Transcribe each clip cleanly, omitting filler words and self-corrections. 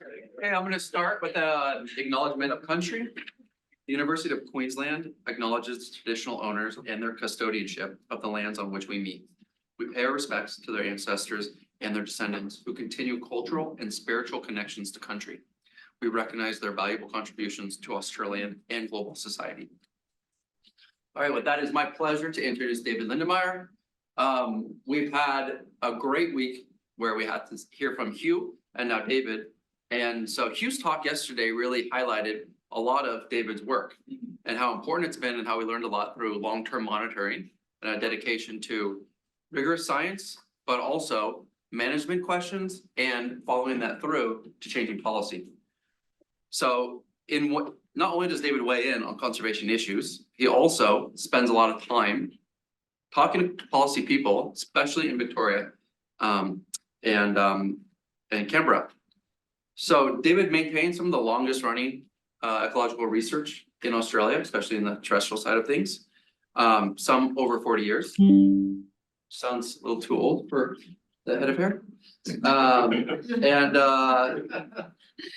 Okay, I'm going to start with the acknowledgement of country. The University of Queensland acknowledges traditional owners and their custodianship of the lands on which we meet. We pay our respects to their ancestors and their descendants who continue cultural and spiritual connections to country. We recognize their valuable contributions to Australian and global society. All right, with that, it's my pleasure to introduce David Lindenmayer. We've had a great week where we had to hear from Hugh and now David. And so Hugh's talk yesterday really highlighted a lot of David's work and how important it's been and how we learned a lot through long-term monitoring and a dedication to rigorous science, but also management questions and following that through to changing policy. So not only does David weigh in on conservation issues, he also spends a lot of time talking to policy people, especially in Victoria and Canberra. So David maintains some of the longest running ecological research in Australia, especially in the terrestrial side of things. Some over 40 years. Sounds a little too old for the head of hair.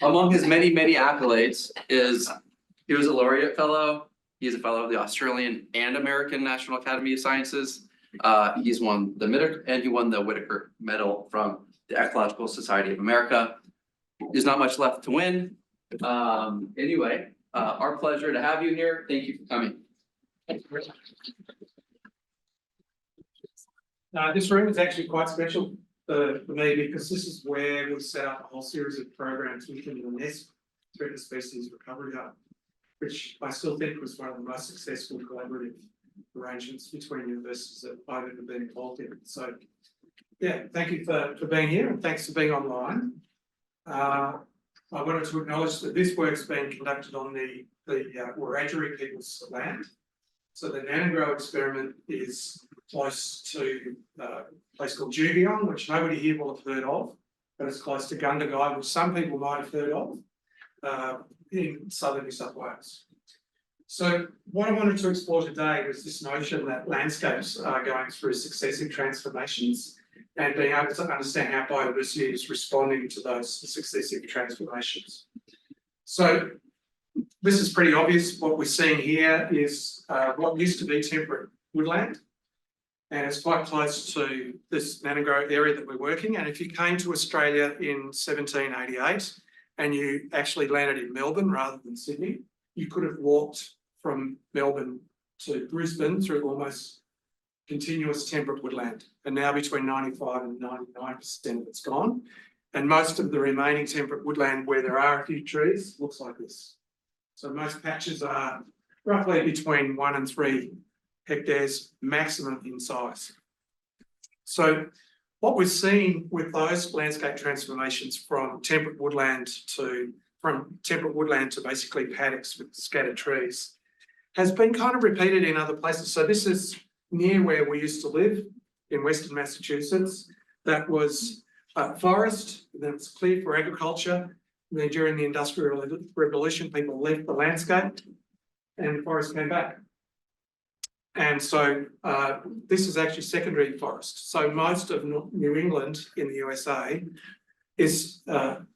Among his many accolades is he was a laureate fellow. He's a fellow of the Australian and American National Academy of Sciences. He's won he won the Whitaker Medal from the Ecological Society of America. There's not much left to win. Anyway, our pleasure to have you here. Thank you for coming. This room is actually quite special for me because this is where we set up a whole series of programs within the UNESCO Threatened Species Recovery Hub, which I still think was one of the most successful collaborative arrangements between universities that I've ever been involved in. So, yeah, thank you for being here and thanks for being online. I wanted to acknowledge that this work's being conducted on the Wiradjuri people's land. So the Nanangroe Experiment is close to a place called Juvion, which nobody here will have heard of, but it's close to Gundagai, which some people might have heard of, in southern New South Wales. So what I wanted to explore today was this notion that landscapes are going through successive transformations and being able to understand how biodiversity is responding to those successive transformations. So this is pretty obvious. What we're seeing here is what used to be temperate woodland, and it's quite close to this Nanangroe area that we're working. And if you came to Australia in 1788 and you actually landed in Melbourne rather than Sydney, you could have walked from Melbourne to Brisbane through almost continuous temperate woodland, and now between 95 and 99% of it's gone. And most of the remaining temperate woodland where there are a few trees looks like this. So most patches are roughly between 1 and 3 hectares maximum in size. So what we've seen with those landscape transformations from temperate woodland to basically paddocks with scattered trees has been kind of repeated in other places. So this is near where we used to live in Western Massachusetts. That was forest, then it was cleared for agriculture. And then during the Industrial Revolution, people left the landscape and the forest came back. And so this is actually secondary forest. So most of New England in the USA is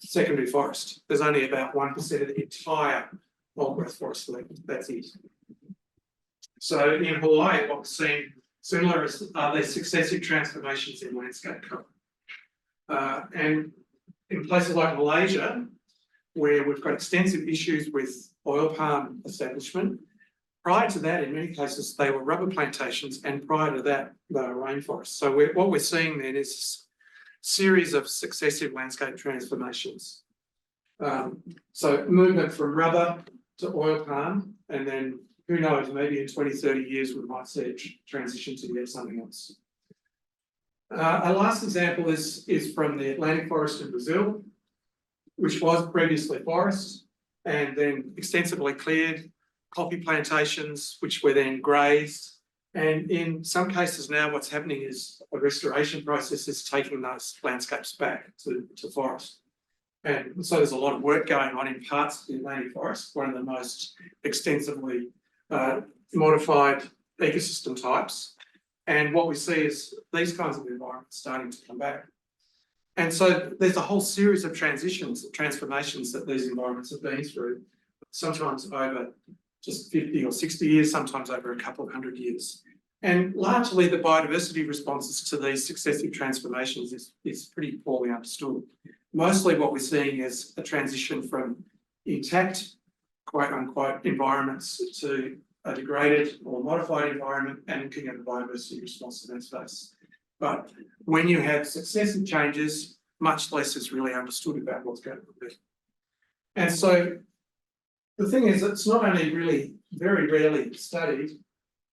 secondary forest. There's only about 1% of the entire old growth forest left. That's it. So in Hawaii, what we're seeing similar is these successive transformations in landscape cover. And in places like Malaysia, where we've got extensive issues with oil palm establishment, prior to that, in many cases, they were rubber plantations, and prior to that, they were rainforests. So what we're seeing then is a series of successive landscape transformations. So movement from rubber to oil palm, and then who knows, maybe in 20, 30 years, we might see it transition to yet something else. Our last example is from the Atlantic forest in Brazil, which was previously forest and then extensively cleared, coffee plantations, which were then grazed. And in some cases now, what's happening is a restoration process is taking those landscapes back to forest. And so there's a lot of work going on in parts of the Atlantic forest, one of the most extensively modified ecosystem types. And what we see is these kinds of environments starting to come back. And so there's a whole series of transformations that these environments have been through, sometimes over just 50 or 60 years, sometimes over a couple of hundred years. And largely the biodiversity responses to these successive transformations is pretty poorly understood. Mostly what we're seeing is a transition from intact, quote unquote, environments to a degraded or modified environment, and looking at the biodiversity response to that space. But when you have successive changes, much less is really understood about what's going on there. And so the thing is, it's not only really very rarely studied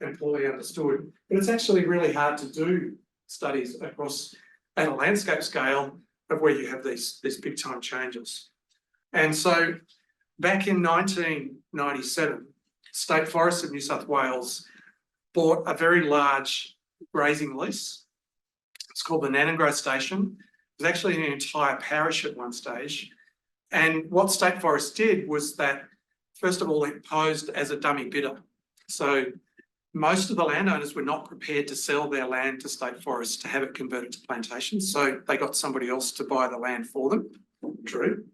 and poorly understood, but it's actually really hard to do studies across at a landscape scale of where you have these big time changes. And so back in 1997, State Forests of New South Wales bought a very large grazing lease. It's called the Nanangroe Station. It was actually an entire parish at one stage. And what State Forests did was that, first of all, it posed as a dummy bidder. So most of the landowners were not prepared to sell their land to State Forests to have it converted to plantations. So they got somebody else to buy the land for them. True.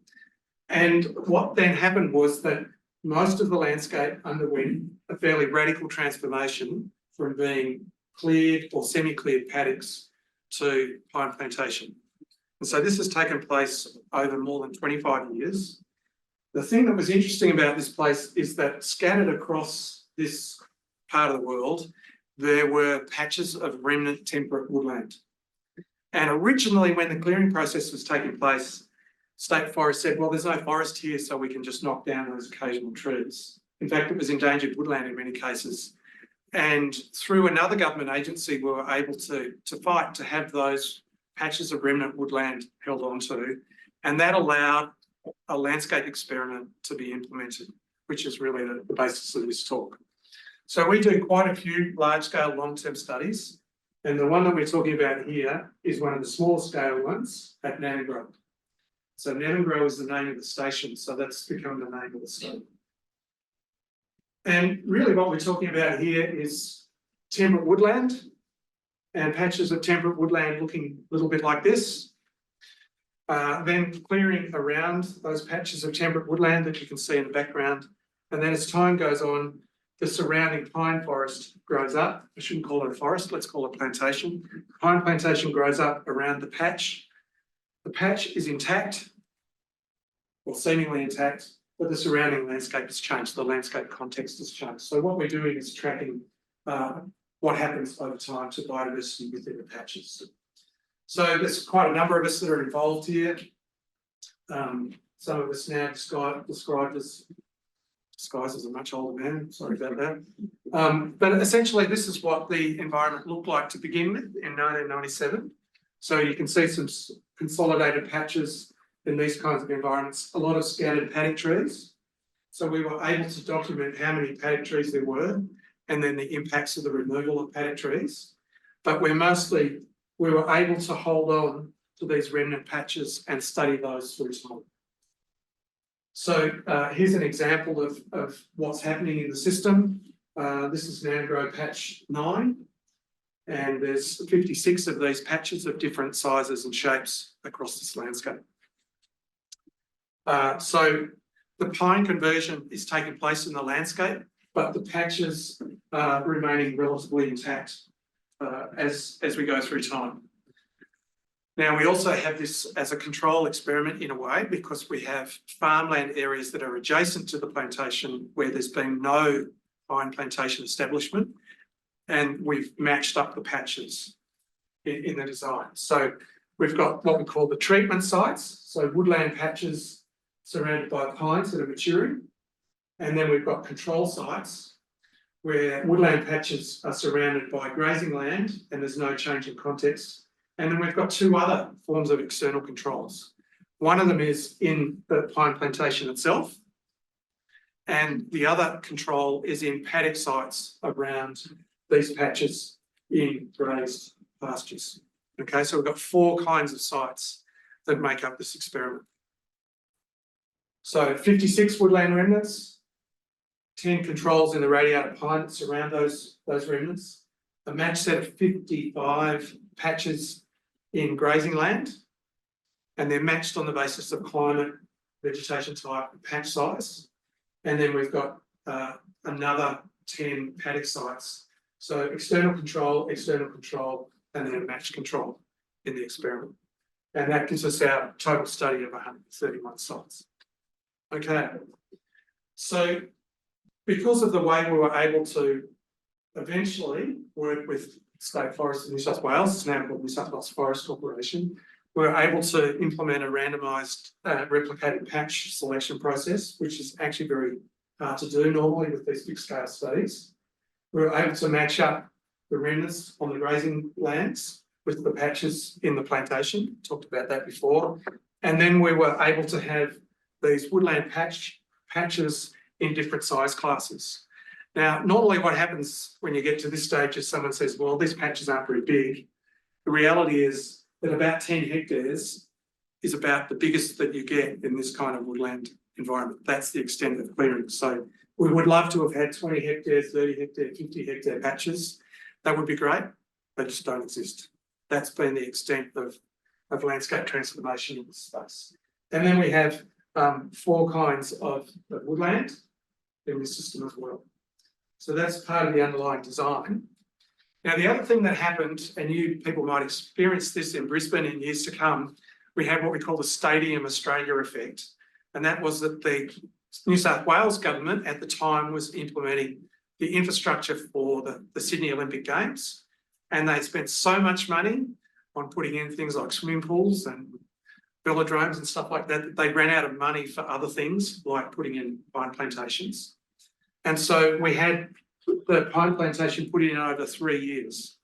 And what then happened was that most of the landscape underwent a fairly radical transformation from being cleared or semi-cleared paddocks to pine plantation. And so this has taken place over more than 25 years. The thing that was interesting about this place is that scattered across this part of the world, there were patches of remnant temperate woodland. And originally, when the clearing process was taking place, State Forest said, well, there's no forest here, so we can just knock down those occasional trees. In fact, it was endangered woodland in many cases. And through another government agency, we were able to fight to have those patches of remnant woodland held onto. And that allowed a landscape experiment to be implemented, which is really the basis of this talk. So we do quite a few large-scale long-term studies. And the one that we're talking about here is one of the small scale ones at Nanangroe. So Nanangroe is the name of the station, so that's become the name of the study. And really what we're talking about here is temperate woodland and patches of temperate woodland looking a little bit like this. Then clearing around those patches of temperate woodland that you can see in the background. And then as time goes on, the surrounding pine forest grows up. I shouldn't call it a forest, let's call it plantation. Pine plantation grows up around the patch. The patch is intact, or seemingly intact, but the surrounding landscape has changed. The landscape context has changed. So what we're doing is tracking what happens over time to biodiversity within the patches. So there's quite a number of us that are involved here. Some of us now described as disguised as a much older man, sorry about that. But essentially this is what the environment looked like to begin with in 1997. So you can see some consolidated patches in these kinds of environments, a lot of scattered paddock trees. So we were able to document how many paddock trees there were and then the impacts of the removal of paddock trees. But we were able to hold on to these remnant patches and study those through time. So here's an example of what's happening in the system. This is Nanangroe patch 9. And there's 56 of these patches of different sizes and shapes across this landscape. So the pine conversion is taking place in the landscape, but the patches are remaining relatively intact as we go through time. Now, we also have this as a control experiment in a way, because we have farmland areas that are adjacent to the plantation where there's been no pine plantation establishment, and we've matched up the patches in the design. So we've got what we call the treatment sites, so woodland patches surrounded by pines that are maturing, and then we've got control sites where woodland patches are surrounded by grazing land and there's no change in context. And then we've got two other forms of external controls. One of them is in the pine plantation itself, and the other control is in paddock sites around these patches in grazed pastures. Okay, so we've got 4 kinds of sites that make up this experiment. So 56 woodland remnants, 10 controls in the radiata pine that surround those remnants, a matched set of 55 patches in grazing land, and they're matched on the basis of climate, vegetation type, and patch size. And then we've got another 10 paddock sites. So external control, and then a match control in the experiment. And that gives us our total study of 131 sites. Okay, so because of the way we were able to eventually work with State Forest of New South Wales, it's now called New South Wales Forest Corporation, we were able to implement a randomised replicated patch selection process, which is actually very hard to do normally with these big scale studies. We were able to match up the remnants on the grazing lands with the patches in the plantation, talked about that before. And then we were able to have these woodland patches in different size classes. Now, normally what happens when you get to this stage is someone says, well, these patches aren't very big. The reality is that about 10 hectares is about the biggest that you get in this kind of woodland environment. That's the extent of clearing. So we would love to have had 20 hectares, 30 hectare, 50 hectare patches. That would be great. They just don't exist. That's been the extent of landscape transformation in this space. And then we have 4 kinds of woodland in this system as well. So that's part of the underlying design. Now, the other thing that happened, and you people might experience this in Brisbane in years to come, we had what we call the Stadium Australia effect. And that was that the New South Wales government at the time was implementing the infrastructure for the Sydney Olympic Games. And they spent so much money on putting in things like swimming pools and velodromes and stuff like that, that they ran out of money for other things like putting in pine plantations. And so we had the pine plantation put in over 3 years.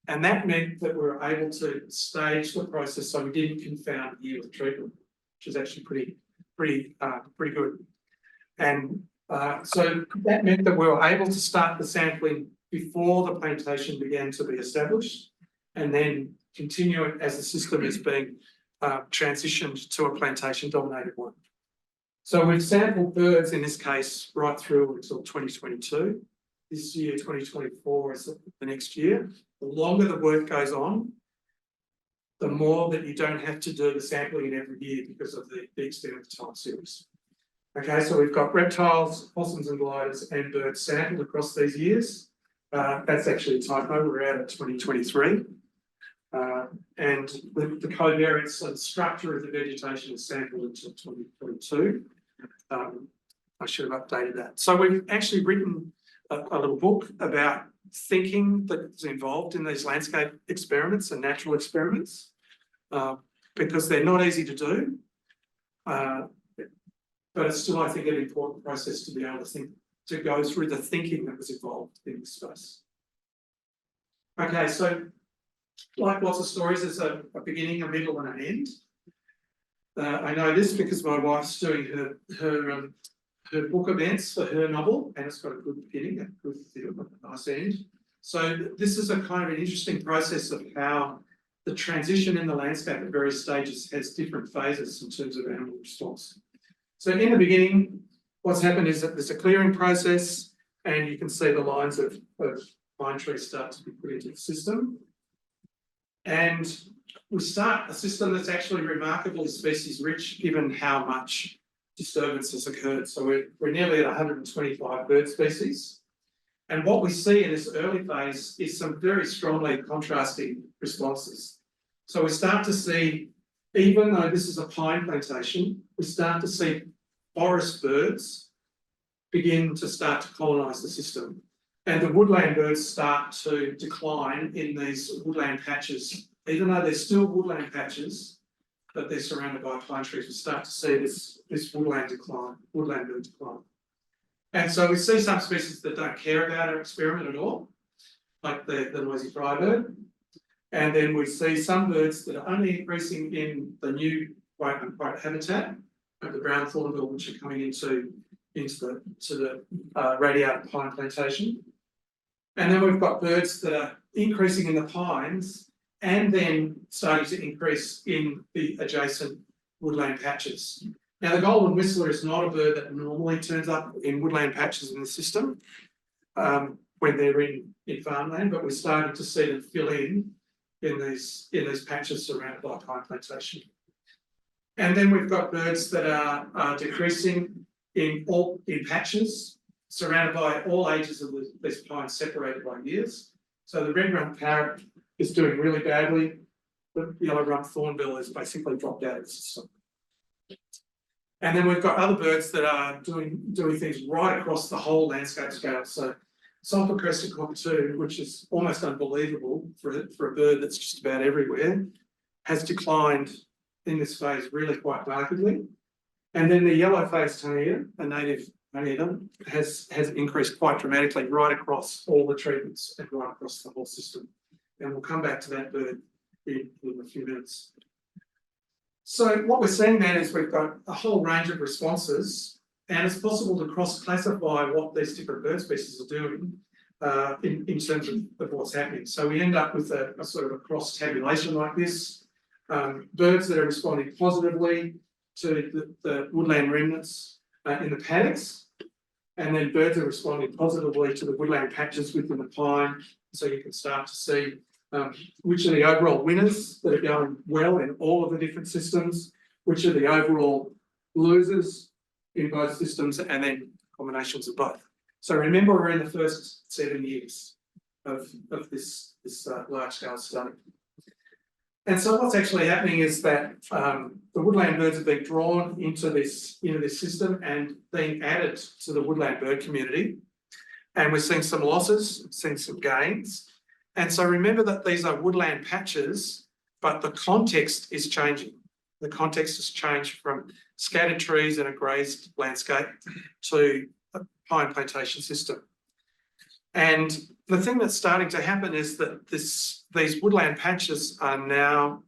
And that meant that we were able to stage the process so we didn't confound year with treatment, which is actually pretty good. And so that meant that we were able to start the sampling before the plantation began to be established, and then continue it as the system is being transitioned to a plantation dominated one. So we've sampled birds in this case right through until 2022. This year, 2024 is the next year. The longer the work goes on, the more that you don't have to do the sampling in every year because of the extent of the time series. Okay, so we've got reptiles, possums and gliders and birds sampled across these years. That's actually a typo, we're out at 2023. And the covariance and structure of the vegetation is sampled until 2022. I should have updated that. So we've actually written a little book about thinking that's involved in these landscape experiments and natural experiments, because they're not easy to do. But it's still, I think, an important process to be able to go through the thinking that was involved in this space. Okay, so like lots of stories, there's a beginning, a middle, and an end. I know this because my wife's doing her book events for her novel, and it's got a good beginning, a good nice end. So this is a kind of an interesting process of how the transition in the landscape at various stages has different phases in terms of animal response. So in the beginning, what's happened is that there's a clearing process, and you can see the lines of pine trees start to be put into the system. And we start a system that's actually remarkably species rich, given how much disturbance has occurred. So we're nearly at 125 bird species. And what we see in this early phase is some very strongly contrasting responses. So we start to see, even though this is a pine plantation, we start to see forest birds begin to start to colonise the system. And the woodland birds start to decline in these woodland patches. Even though they're still woodland patches, but they're surrounded by pine trees, we start to see this woodland bird decline. And so we see some species that don't care about our experiment at all, like the noisy frybird. And then we see some birds that are only increasing in the new quote-unquote habitat of the brown thornbill, which are coming into the radiata pine plantation. And then we've got birds that are increasing in the pines and then starting to increase in the adjacent woodland patches. Now, the golden whistler is not a bird that normally turns up in woodland patches in the system when they're in farmland, but we're starting to see them fill in these patches surrounded by pine plantation. And then we've got birds that are decreasing in patches, surrounded by all ages of this pine, separated by years. So the red-rumped parrot is doing really badly. The yellow-rumped thornbill is basically dropped out of the system. And then we've got other birds that are doing things right across the whole landscape scale. So sulphur-crested cockatoo, which is almost unbelievable for a bird that's just about everywhere, has declined in this phase really quite markedly. And then the yellow-faced honeyeater, a native honeyeater, has increased quite dramatically right across all the treatments and right across the whole system. And we'll come back to that bird in a few minutes. So what we're seeing then is we've got a whole range of responses, and it's possible to cross-classify what these different bird species are doing in terms of what's happening. So we end up with a sort of a cross-tabulation like this. Birds that are responding positively to the woodland remnants in the paddocks, and then birds are responding positively to the woodland patches within the pine. So you can start to see which are the overall winners that are going well in all of the different systems, which are the overall losers in both systems, and then combinations of both. So remember, we're in the first 7 years of this large scale study. And so what's actually happening is that the woodland birds have been drawn into this system and being added to the woodland bird community. And we're seeing some losses, seeing some gains. And so remember that these are woodland patches, but the context is changing. The context has changed from scattered trees in a grazed landscape to a pine plantation system. And the thing that's starting to happen is that these woodland patches are now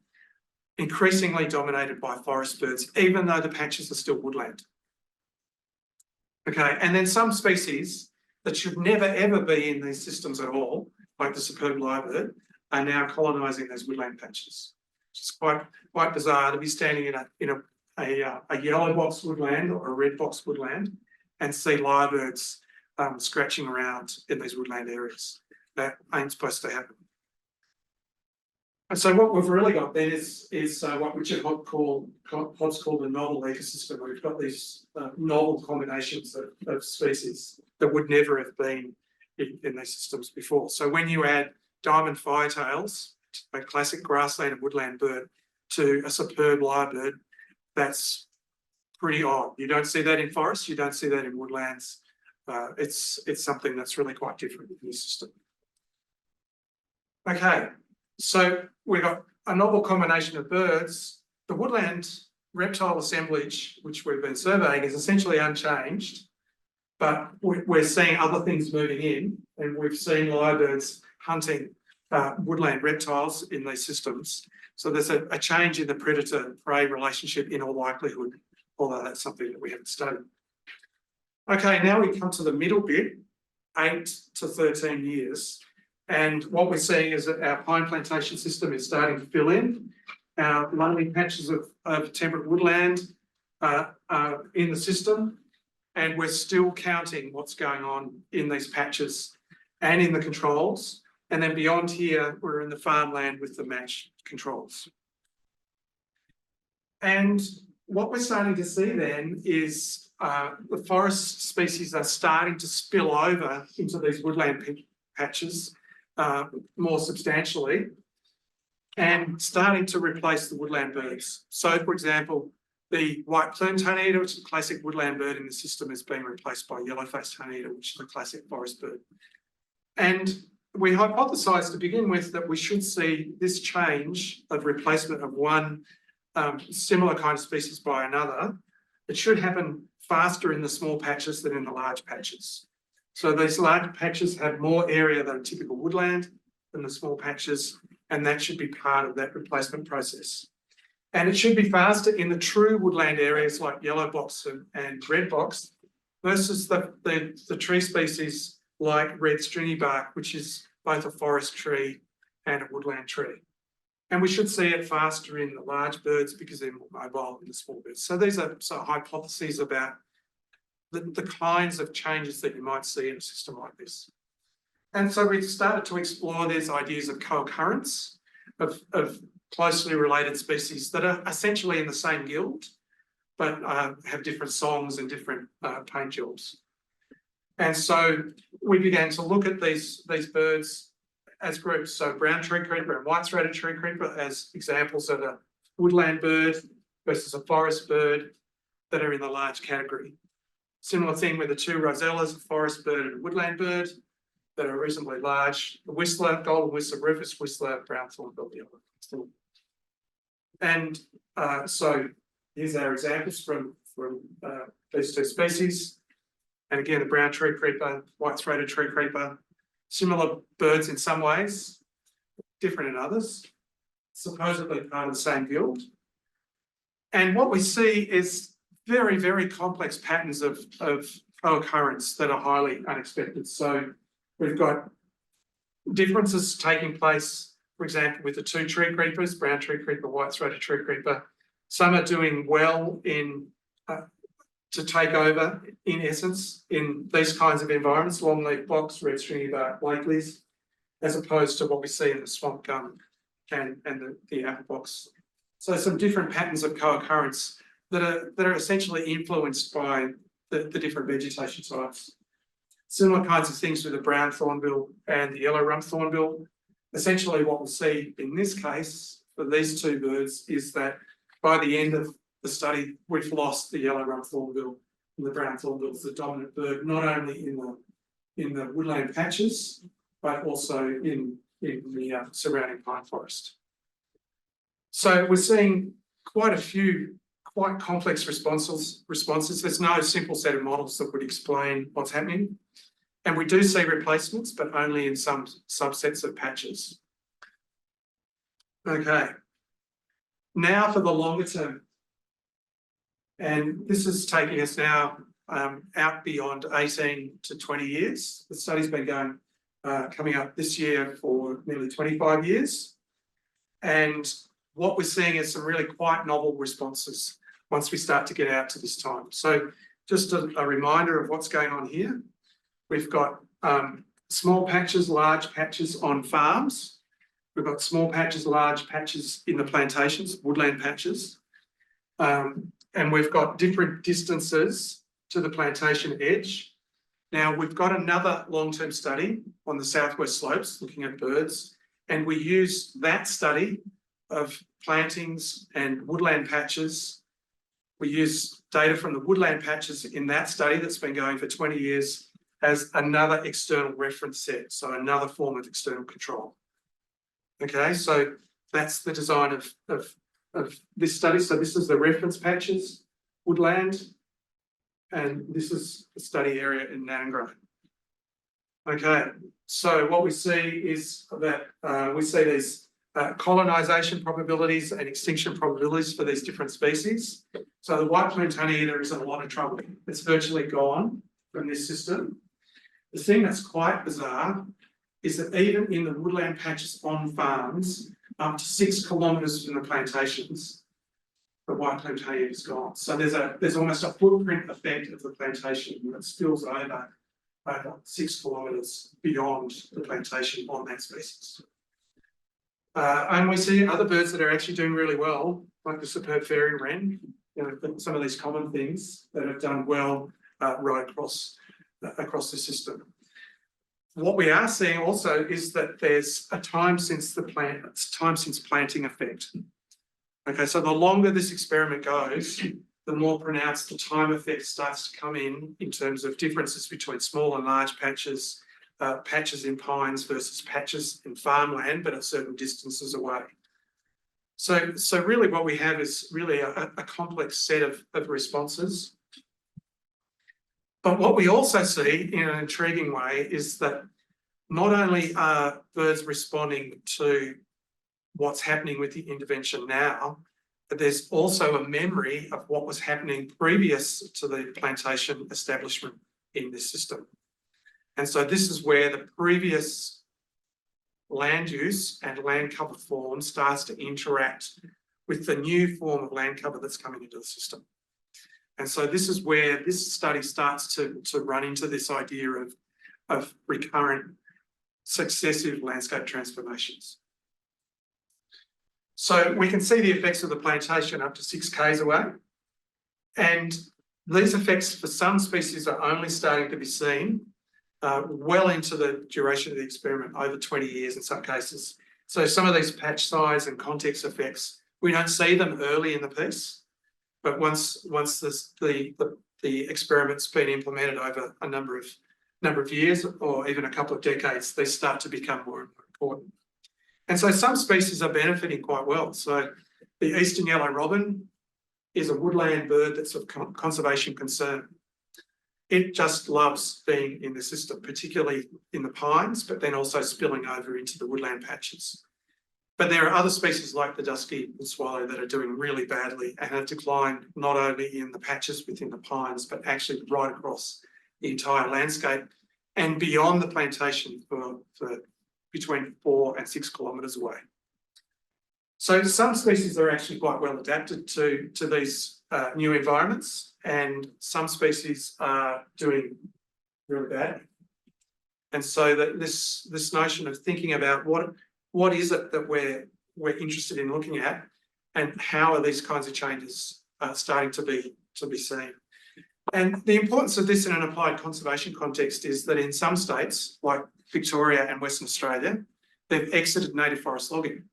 increasingly dominated by forest birds, even though the patches are still woodland. Okay, and then some species that should never ever be in these systems at all, like the superb lyrebird, are now colonising those woodland patches. It's quite bizarre to be standing in a yellow box woodland or a red box woodland and see lyrebirds scratching around in these woodland areas. That ain't supposed to happen. And so what we've really got then is what Richard Hodge called a novel ecosystem, where we've got these novel combinations of species that would never have been in these systems before. So when you add diamond firetails, a classic grassland and woodland bird, to a superb lyrebird, that's pretty odd. You don't see that in forests, you don't see that in woodlands. It's something that's really quite different in this system. Okay, so we've got a novel combination of birds. The woodland reptile assemblage, which we've been surveying, is essentially unchanged, but we're seeing other things moving in, and we've seen lyrebirds hunting woodland reptiles in these systems. So there's a change in the predator-prey relationship in all likelihood, although that's something that we haven't studied. Okay, now we come to the middle bit, 8 to 13 years. And what we're seeing is that our pine plantation system is starting to fill in. Our lonely patches of temperate woodland are in the system, and we're still counting what's going on in these patches and in the controls. And then beyond here, we're in the farmland with the match controls. And what we're starting to see then is the forest species are starting to spill over into these woodland patches more substantially, and starting to replace the woodland birds. So, for example, the white-plumed honeyeater, which is a classic woodland bird in the system, is being replaced by yellow-faced honeyeater, which is a classic forest bird. And we hypothesised to begin with that we should see this change of replacement of one similar kind of species by another. It should happen faster in the small patches than in the large patches. So these large patches have more area than a typical woodland than the small patches, and that should be part of that replacement process. And it should be faster in the true woodland areas like yellow box and red box versus the tree species like red stringy bark, which is both a forest tree and a woodland tree. And we should see it faster in the large birds because they're more mobile than the small birds. So these are sort of hypotheses about the kinds of changes that you might see in a system like this. And so we've started to explore these ideas of co-occurrence, of closely related species that are essentially in the same guild, but have different songs and different paint jobs. And so we began to look at these birds as groups. So brown tree creeper and white-throated tree creeper as examples of a woodland bird versus a forest bird that are in the large category. Similar thing with the two rosellas, a forest bird and a woodland bird that are reasonably large. The whistler, golden whistler, rufous whistler, brown thornbill yellow. And so here's our examples from these two species. And again, the brown tree creeper, white-throated tree creeper, similar birds in some ways, different in others, supposedly part of the same guild. And what we see is very, very complex patterns of co-occurrence that are highly unexpected. So we've got differences taking place, for example, with the two tree creepers, brown tree creeper, white-throated tree creeper. Some are doing well in to take over, in essence, in these kinds of environments, longleaf box, red stringy bark blakeleys, as opposed to what we see in the swamp gum and the apple box. So some different patterns of co-occurrence that are essentially influenced by the different vegetation types. Similar kinds of things with the brown thornbill and the yellow rump thornbill. Essentially what we'll see in this case for these two birds is that by the end of the study, we've lost the yellow rump thornbill and the brown thornbill as the dominant bird, not only in the woodland patches, but also in the surrounding pine forest. So we're seeing quite a few quite complex responses. There's no simple set of models that would explain what's happening. And we do see replacements, but only in some subsets of patches. Okay. Now for the longer term. And this is taking us now out beyond 18 to 20 years. The study's been going, coming up this year for nearly 25 years. And what we're seeing is some really quite novel responses once we start to get out to this time. So just a reminder of what's going on here. We've got small patches, large patches on farms. We've got small patches, large patches in the plantations, woodland patches. And we've got different distances to the plantation edge. Now, we've got another long-term study on the southwest slopes looking at birds, and we use that study of plantings and woodland patches. We use data from the woodland patches in that study that's been going for 20 years as another external reference set, so another form of external control. Okay, so that's the design of this study. So this is the reference patches, woodland, and this is the study area in Nanangroe. Okay, so what we see is that we see these colonisation probabilities and extinction probabilities for these different species. So the white plumed honeyeater is in a lot of trouble. It's virtually gone from this system. The thing that's quite bizarre is that even in the woodland patches on farms, up to 6 kilometres from the plantations, the white plumed honeyeater is gone. So there's almost a footprint effect of the plantation that spills over 6 kilometres beyond the plantation on that species. And we see other birds that are actually doing really well, like the superb fairy wren, you know, some of these common things that have done well right across the system. What we are seeing also is that there's a time since planting effect. Okay, so the longer this experiment goes, the more pronounced the time effect starts to come in terms of differences between small and large patches, patches in pines versus patches in farmland, but at certain distances away. So really what we have is really a complex set of responses. But what we also see in an intriguing way is that not only are birds responding to what's happening with the intervention now, but there's also a memory of what was happening previous to the plantation establishment in this system. And so this is where the previous land use and land cover form starts to interact with the new form of land cover that's coming into the system. And so this is where this study starts to run into this idea of recurrent successive landscape transformations. So we can see the effects of the plantation up to 6 k's away. And these effects for some species are only starting to be seen well into the duration of the experiment, over 20 years in some cases. So some of these patch size and context effects, we don't see them early in the piece, but once the experiment's been implemented over a number of years or even a couple of decades, they start to become more and more important. And so some species are benefiting quite well. So the eastern yellow robin is a woodland bird that's of conservation concern. It just loves being in the system, particularly in the pines, but then also spilling over into the woodland patches. But there are other species like the dusky wood swallow that are doing really badly and have declined not only in the patches within the pines, but actually right across the entire landscape and beyond the plantation for between 4 and 6 kilometres away. So some species are actually quite well adapted to these new environments, and some species are doing really bad. And so that this notion of thinking about what is it that we're interested in looking at, and how are these kinds of changes starting to be seen. And the importance of this in an applied conservation context is that in some states, like Victoria and Western Australia, they've exited native forest logging.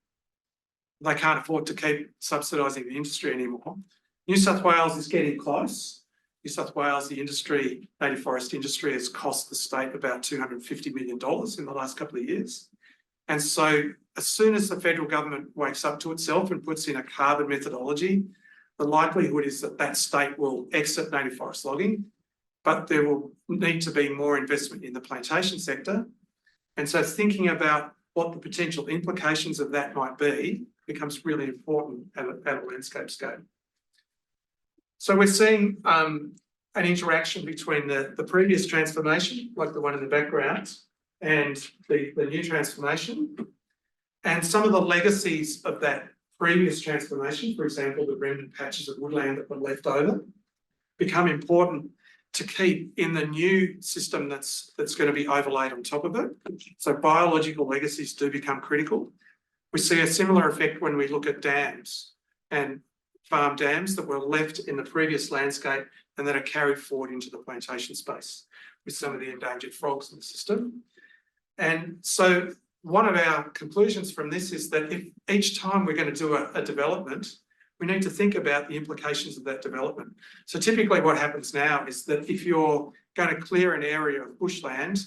They can't afford to keep subsidising the industry anymore. New South Wales is getting close. New South Wales, the industry, native forest industry, has cost the state about $250 million in the last couple of years. And so as soon as the federal government wakes up to itself and puts in a carbon methodology, the likelihood is that that state will exit native forest logging, but there will need to be more investment in the plantation sector. And so thinking about what the potential implications of that might be becomes really important at a landscape scale. So we're seeing an interaction between the previous transformation, like the one in the background, and the new transformation, and some of the legacies of that previous transformation, for example, the remnant patches of woodland that were left over, become important to keep in the new system that's going to be overlaid on top of it. So biological legacies do become critical. We see a similar effect when we look at dams and farm dams that were left in the previous landscape and that are carried forward into the plantation space with some of the endangered frogs in the system. And so one of our conclusions from this is that if each time we're going to do a development, we need to think about the implications of that development. So typically what happens now is that if you're going to clear an area of bushland,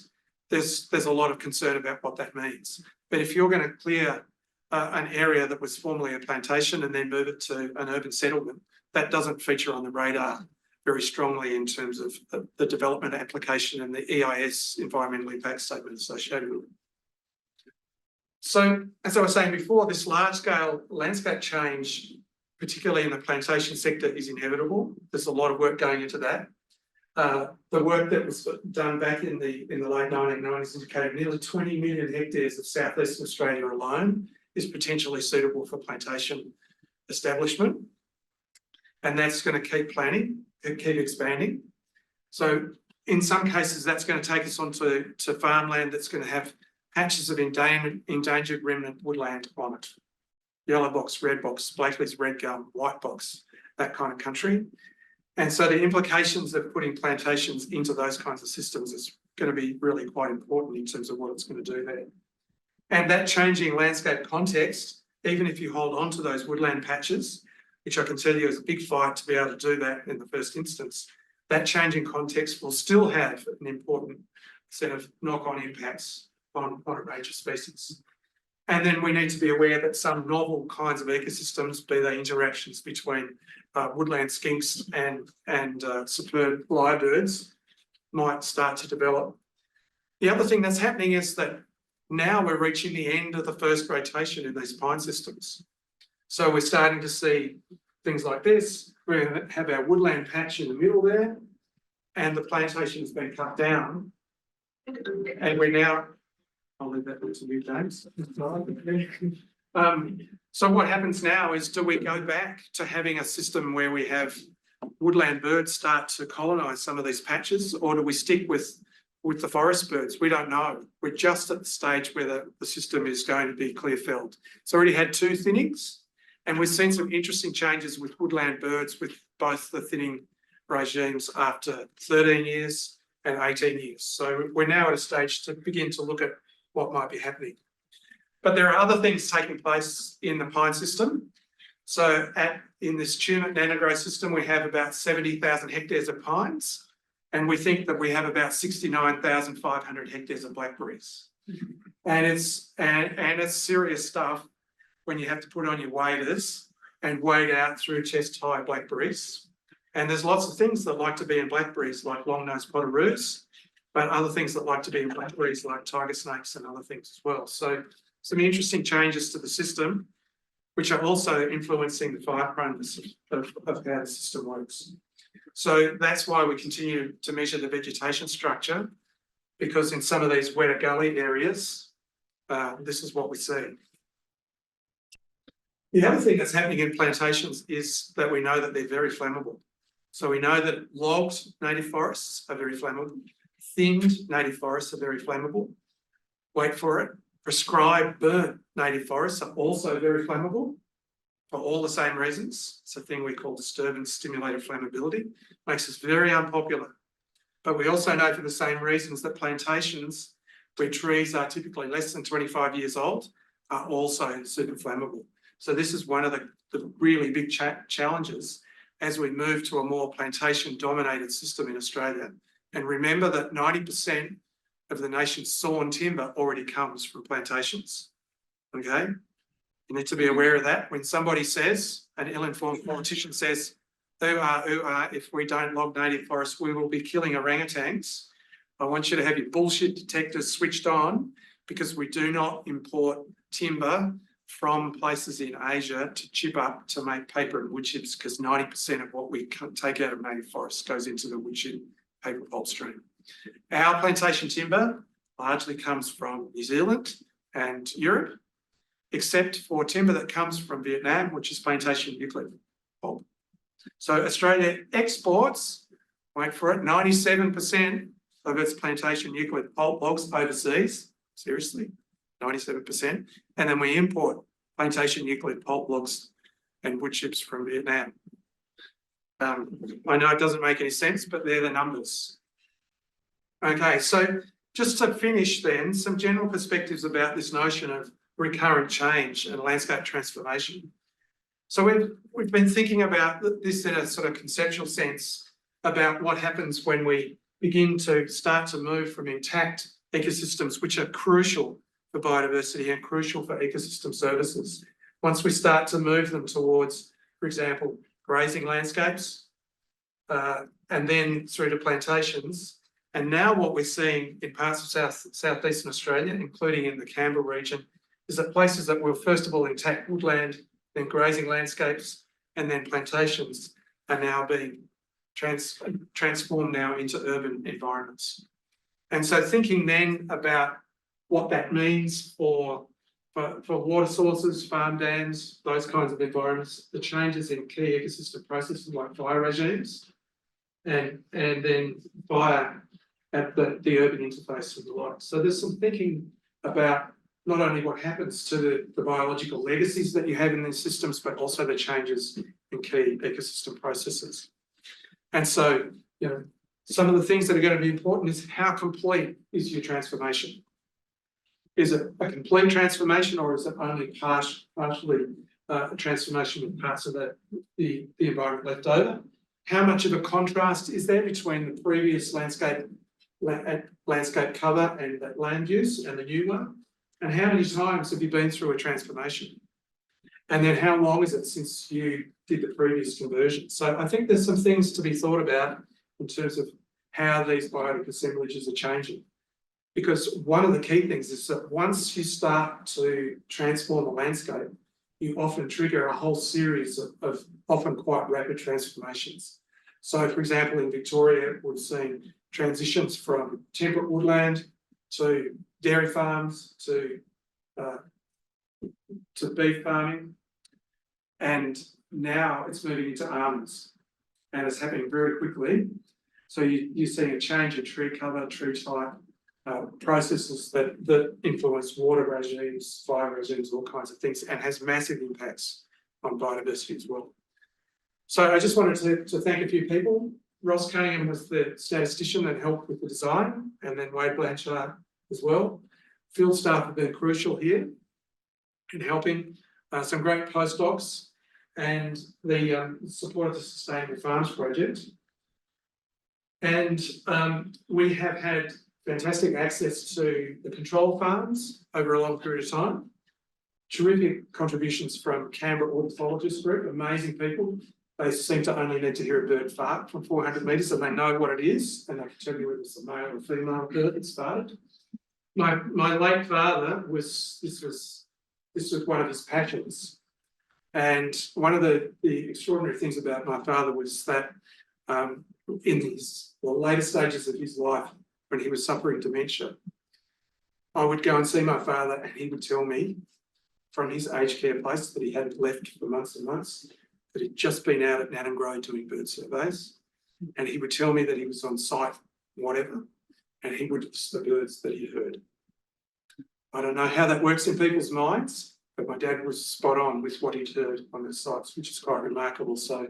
there's a lot of concern about what that means. But if you're going to clear an area that was formerly a plantation and then move it to an urban settlement, that doesn't feature on the radar very strongly in terms of the development application and the EIS, environmental impact statement, associated with it. So, as I was saying before, this large-scale landscape change, particularly in the plantation sector, is inevitable. There's a lot of work going into that. The work that was done back in the late 1990s indicated nearly 20 million hectares of southeastern Australia alone is potentially suitable for plantation establishment. And that's going to keep keep expanding. So in some cases, that's going to take us onto farmland that's going to have patches of endangered remnant woodland on it. Yellow box, red box, Blakely's red gum, white box, that kind of country. And so the implications of putting plantations into those kinds of systems is going to be really quite important in terms of what it's going to do there. And that changing landscape context, even if you hold on to those woodland patches, which I can tell you is a big fight to be able to do that in the first instance, that changing context will still have an important set of knock-on impacts on a range of species. And then we need to be aware that some novel kinds of ecosystems, be they interactions between woodland skinks and superb lyrebirds, might start to develop. The other thing that's happening is that now we're reaching the end of the first rotation in these pine systems. So we're starting to see things like this. We have our woodland patch in the middle there, and the plantation has been cut down. And we're now, I'll leave that to you, James. So what happens now is, do we go back to having a system where we have woodland birds start to colonise some of these patches, or do we stick with the forest birds? We don't know. We're just at the stage where the system is going to be clear felled. It's already had 2 thinnings, And we've seen some interesting changes with woodland birds with both the thinning regimes after 13 years and 18 years. So we're now at a stage to begin to look at what might be happening. But there are other things taking place in the pine system. So in this Tumut Nanangroe system, we have about 70,000 hectares of pines, and we think that we have about 69,500 hectares of blackberries. And it's serious stuff when you have to put on your waders and wade out through chest-high blackberries. And there's lots of things that like to be in blackberries, like long-nosed potoroos, but other things that like to be in blackberries, like tiger snakes and other things as well. So some interesting changes to the system, which are also influencing the fire proneness of how the system works. So that's why we continue to measure the vegetation structure, because in some of these wetter gully areas, this is what we see. The other thing that's happening in plantations is that we know that they're very flammable. So we know that logged native forests are very flammable. Thinned native forests are very flammable. Wait for it. Prescribed burnt native forests are also very flammable for all the same reasons. It's a thing we call disturbance-stimulated flammability. Makes us very unpopular. But we also know for the same reasons that plantations, where trees are typically less than 25 years old, are also super flammable. So this is one of the really big challenges as we move to a more plantation-dominated system in Australia. And remember that 90% of the nation's sawn timber already comes from plantations, okay? You need to be aware of that. When somebody says, an ill-informed politician says, if we don't log native forests, we will be killing orangutans. I want you to have your bullshit detectors switched on, because we do not import timber from places in Asia to chip up to make paper and wood chips, because 90% of what we take out of native forests goes into the wood chip paper pulp stream. Our plantation timber largely comes from New Zealand and Europe, except for timber that comes from Vietnam, which is plantation eucalypt pulp. So Australia exports, wait for it, 97% of its plantation eucalypt pulp logs overseas. Seriously, 97%. And then we import plantation eucalypt pulp logs and wood chips from Vietnam. I know it doesn't make any sense, but they're the numbers. Okay, so just to finish then, some general perspectives about this notion of recurrent change and landscape transformation. So we've been thinking about this in a sort of conceptual sense about what happens when we begin to start to move from intact ecosystems, which are crucial for biodiversity and crucial for ecosystem services. Once we start to move them towards, for example, grazing landscapes, and then through to plantations. And now what we're seeing in parts of southeastern Australia, including in the Canberra region, is that places that were first of all intact woodland, then grazing landscapes, and then plantations are now being transformed now into urban environments. And so thinking then about what that means for water sources, farm dams, those kinds of environments, the changes in key ecosystem processes like fire regimes, and then fire at the urban interface and the like. So there's some thinking about not only what happens to the biological legacies that you have in these systems, but also the changes in key ecosystem processes. And so, you know, some of the things that are going to be important is how complete is your transformation? Is it a complete transformation, or is it only partially a transformation with parts of the environment left over? How much of a contrast is there between the previous landscape cover and that land use and the new one? And how many times have you been through a transformation? And then how long is it since you did the previous conversion? So I think there's some things to be thought about in terms of how these biotic assemblages are changing. Because one of the key things is that once you start to transform a landscape, you often trigger a whole series of often quite rapid transformations. So for example, in Victoria, we've seen transitions from temperate woodland to dairy farms to beef farming, and now it's moving into almonds, and it's happening very quickly. So you're seeing a change in tree cover, tree type, processes that influence water regimes, fire regimes, all kinds of things, and has massive impacts on biodiversity as well. So I just wanted to thank a few people. Ross Cunningham was the statistician that helped with the design, and then Wade Blanchard as well. Field staff have been crucial here in helping, some great postdocs, and the support of the Sustainable Farms Project. And we have had fantastic access to the control farms over a long period of time. Terrific contributions from Canberra Ornithologist Group, amazing people. They seem to only need to hear a bird fart from 400 metres and they know what it is, and they can tell you whether it's a male or female bird that started. My late father this was one of his passions. And one of the extraordinary things about my father was that in the later stages of his life, when he was suffering dementia, I would go and see my father and he would tell me from his aged care place that he hadn't left for months and months, that he'd just been out at Nanangroe doing bird surveys. And he would tell me that he was on site, whatever, and he would list the birds that he heard. I don't know how that works in people's minds, but my dad was spot on with what he'd heard on the sites, which is quite remarkable. So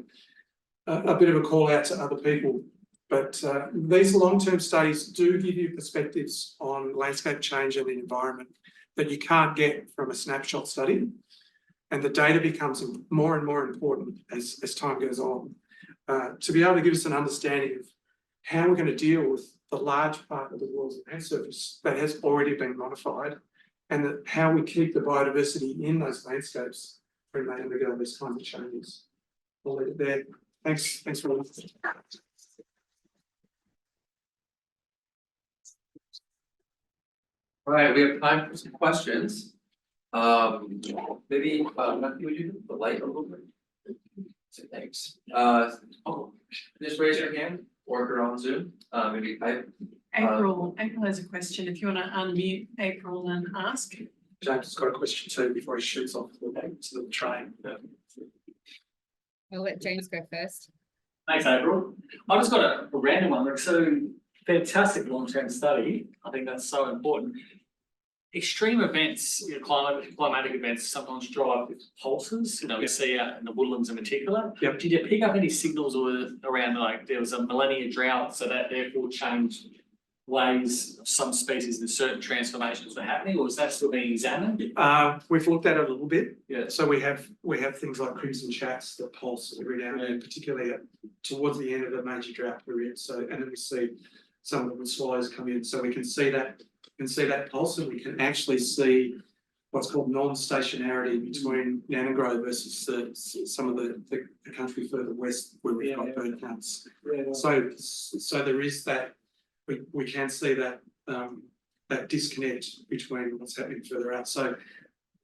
a bit of a call out to other people. But these long-term studies do give you perspectives on landscape change and the environment that you can't get from a snapshot study. And the data becomes more and more important as time goes on, to be able to give us an understanding of how we're going to deal with the large part of the world's land surface that has already been modified, and how we keep the biodiversity in those landscapes when they undergo these kinds of changes. I'll leave it there. Thanks for listening. All right, we have time for some questions. Maybe Matthew, would you do the light a little bit? So thanks. Just raise your hand, or if you're on Zoom, maybe type. April has a question. If you want to unmute April and ask. James has got a question too before he shoots off to the train. I'll let James go first. Thanks, April. I've just got a random one. Like, so fantastic long-term study. I think that's so important. Extreme events, climatic events sometimes drive pulses. We see out in the woodlands in particular. Yep. Did you pick up any signals around, like, there was a millennia drought, so that therefore changed ways of some species and certain transformations were happening, or is that still being examined? We've looked at it a little bit. Yeah. So we have things like crimson chats that pulse every now and then, particularly towards the end of the major drought period. So, and then we see some of the wood swallows come in. So we can see that pulse, and we can actually see what's called non-stationarity between Nanangroe versus some of the country further west where we've got bird counts. Yeah. So there is that. We can see that that disconnect between what's happening further out. So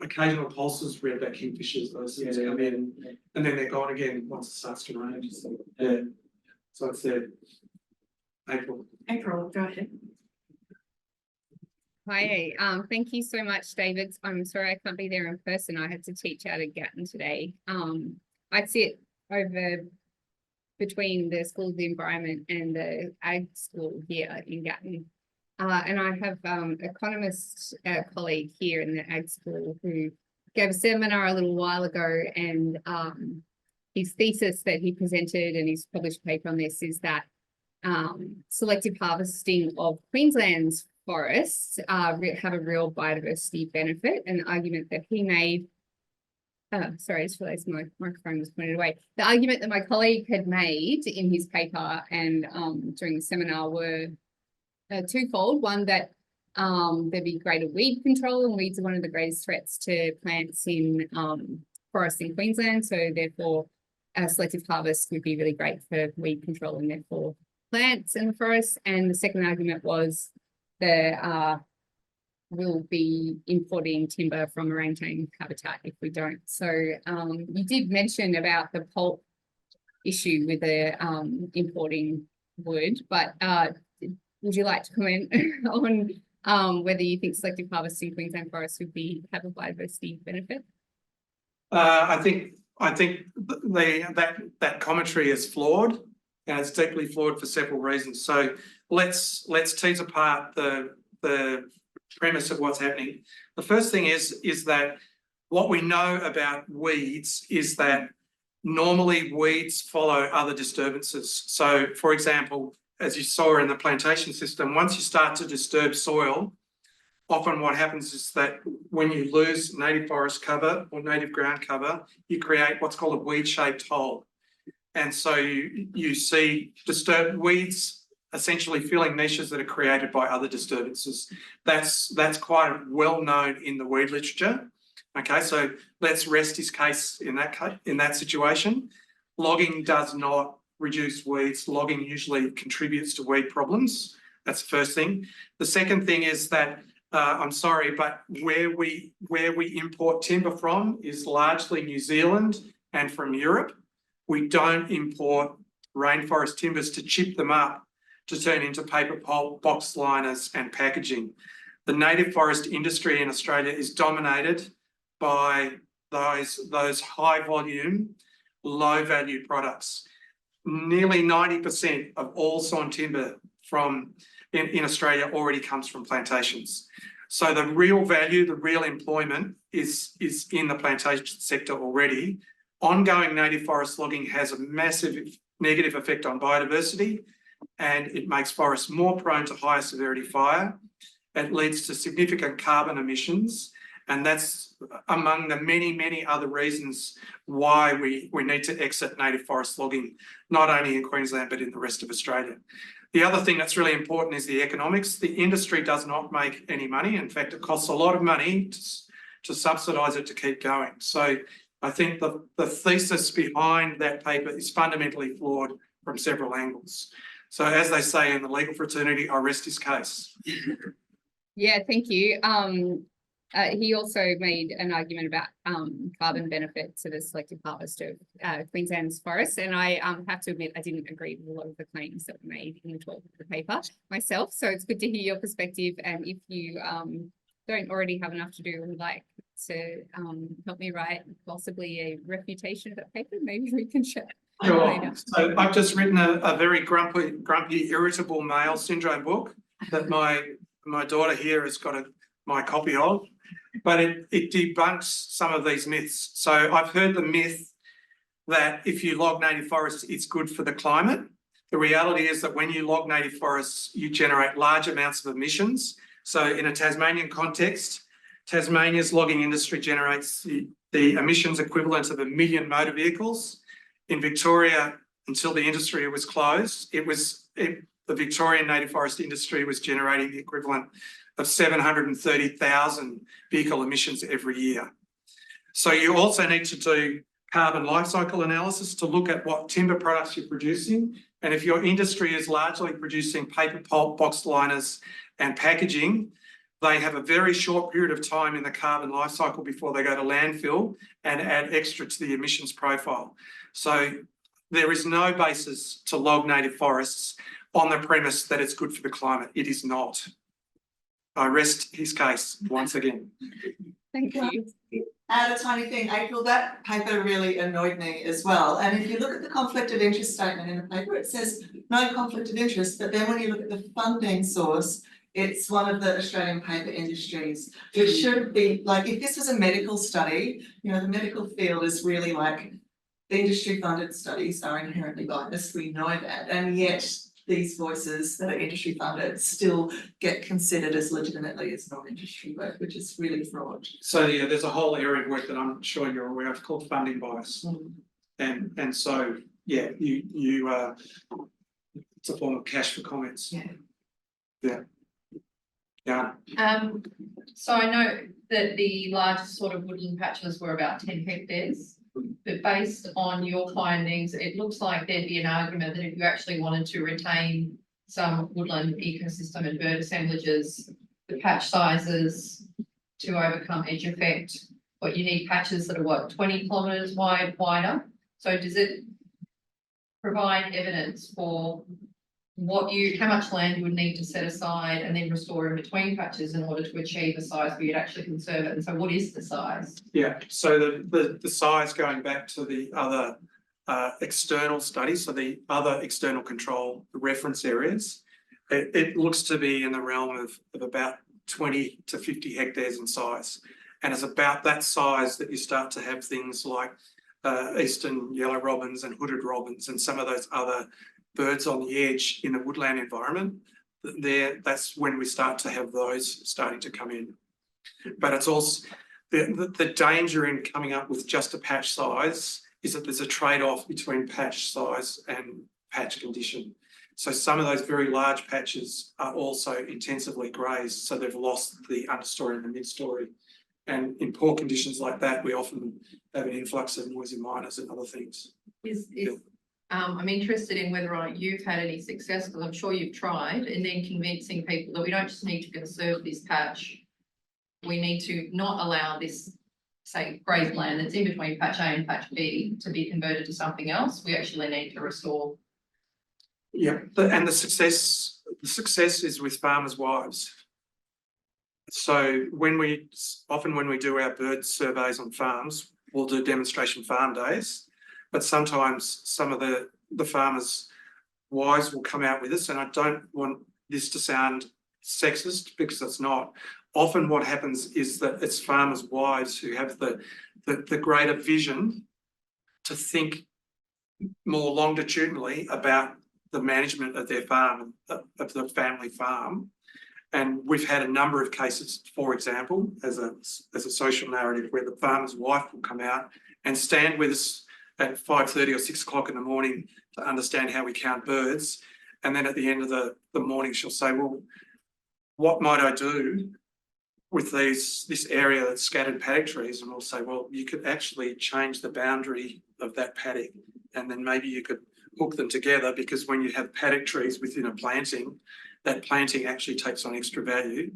occasional pulses, read about kingfishers, those things come in, and then they're gone again once it starts to rain. So it's there. April, April, go ahead. Hi, thank you so much, David. I'm sorry I can't be there in person. I had to teach out at Gatton today. I sit over between the School of the Environment and the Ag School here in Gatton. And I have economist colleague here in the Ag School who gave a seminar a little while ago, and his thesis that he presented and his published paper on this is that selective harvesting of Queensland's forests have a real biodiversity benefit. An argument that he made, sorry, I just realized my microphone was pointed away. The argument that my colleague had made in his paper and during the seminar were twofold. One, that there'd be greater weed control, and weeds are one of the greatest threats to plants in forests in Queensland. So therefore, selective harvest would be really great for weed control and therefore plants in the forest. And the second argument was there will be importing timber from orangutan habitat if we don't. So you did mention about the pulp issue with the importing wood, but would you like to comment on whether you think selective harvesting Queensland forests would have a biodiversity benefit? I think that commentary is flawed, and it's deeply flawed for several reasons. So let's tease apart the premise of what's happening. The first thing is that what we know about weeds is that normally weeds follow other disturbances. So, for example, as you saw in the plantation system, once you start to disturb soil, often what happens is that when you lose native forest cover or native ground cover, you create what's called a weed-shaped hole. And so you see disturbed weeds essentially filling niches that are created by other disturbances. That's quite well known in the weed literature. Okay, so let's rest his case in that situation. Logging does not reduce weeds. Logging usually contributes to weed problems. That's the first thing. The second thing is that I'm sorry, but where we import timber from is largely New Zealand and from Europe. We don't import rainforest timbers to chip them up to turn into paper pulp, box liners and packaging. The native forest industry in Australia is dominated by those high volume, low value products. Nearly 90% of all sawn timber in Australia already comes from plantations. So the real value, the real employment is in the plantation sector already. Ongoing native forest logging has a massive negative effect on biodiversity, and it makes forests more prone to higher severity fire. It leads to significant carbon emissions, and that's among the many, many other reasons why we need to exit native forest logging, not only in Queensland, but in the rest of Australia. The other thing that's really important is the economics. The industry does not make any money. In fact, it costs a lot of money to subsidise it to keep going. So I think the thesis behind that paper is fundamentally flawed from several angles. So as they say in the legal fraternity, I rest his case. Yeah, thank you. He also made an argument about carbon benefits of the selective harvest of Queensland's forests, and I have to admit I didn't agree with a lot of the claims that were made in the talk of the paper myself. So it's good to hear your perspective, and if you don't already have enough to do and would like to help me write possibly a refutation of that paper, maybe we can share. Sure. So I've just written a very grumpy, irritable male syndrome book that my daughter here has got my copy of, but it debunks some of these myths. So I've heard the myth that if you log native forests, it's good for the climate. The reality is that when you log native forests, you generate large amounts of emissions. So in a Tasmanian context, Tasmania's logging industry generates the emissions equivalent of 1 million motor vehicles. In Victoria, until the industry was closed, the Victorian native forest industry was generating the equivalent of 730,000 vehicle emissions every year. So you also need to do carbon life cycle analysis to look at what timber products you're producing. And if your industry is largely producing paper pulp, box liners and packaging, they have a very short period of time in the carbon life cycle before they go to landfill and add extra to the emissions profile. So there is no basis to log native forests on the premise that it's good for the climate. It is not. I rest his case once again. Thank you. Add a tiny thing, April, that paper really annoyed me as well. And if you look at the conflict of interest statement in the paper, it says no conflict of interest, but then when you look at the funding source, it's one of the Australian paper industries, which should be like, if this was a medical study, you know, the medical field is really like, industry funded studies are inherently biased, we know that, and yet these voices that are industry funded still get considered as legitimately as non-industry work, which is really fraud. So yeah, there's a whole area of work that I'm sure you're aware of called funding bias. And so yeah, you it's a form of cash for comments. Yeah. So I know that the largest sort of woodland patches were about 10 hectares. But based on your findings, it looks like there'd be an argument that if you actually wanted to retain some woodland ecosystem and bird assemblages, the patch sizes to overcome edge effect, but you need patches that are what, 20 kilometres wider. So does it provide evidence for how much land you would need to set aside and then restore in between patches in order to achieve a size where you'd actually conserve it? And so what is the size? Yeah, so the size, going back to the other external studies, so the other external control, the reference areas, it looks to be in the realm of about 20 to 50 hectares in size. And it's about that size that you start to have things like eastern yellow robins and hooded robins and some of those other birds on the edge in the woodland environment. That's when we start to have those starting to come in. But it's also the danger in coming up with just a patch size is that there's a trade-off between patch size and patch condition. So some of those very large patches are also intensively grazed, so they've lost the understory and the mid-story. And in poor conditions like that, we often have an influx of noisy miners and other things. I'm interested in whether or not you've had any success, because I'm sure you've tried, and then convincing people that we don't just need to conserve this patch. We need to not allow this, say, grazed land that's in between patch A and patch B to be converted to something else. We actually need to restore. Yeah, and the success is with farmers' wives. So when we do our bird surveys on farms, we'll do demonstration farm days, but sometimes some of the farmers' wives will come out with us, and I don't want this to sound sexist because it's not. Often what happens is that it's farmers' wives who have the greater vision to think more longitudinally about the management of their farm, of the family farm. And we've had a number of cases, for example, as a social narrative, where the farmer's wife will come out and stand with us at 5:30 or 6 o'clock in the morning to understand how we count birds. And then at the end of the morning, she'll say, well, what might I do with this area that's scattered paddock trees? And we'll say, well, you could actually change the boundary of that paddock, and then maybe you could hook them together, because when you have paddock trees within a planting, that planting actually takes on extra value.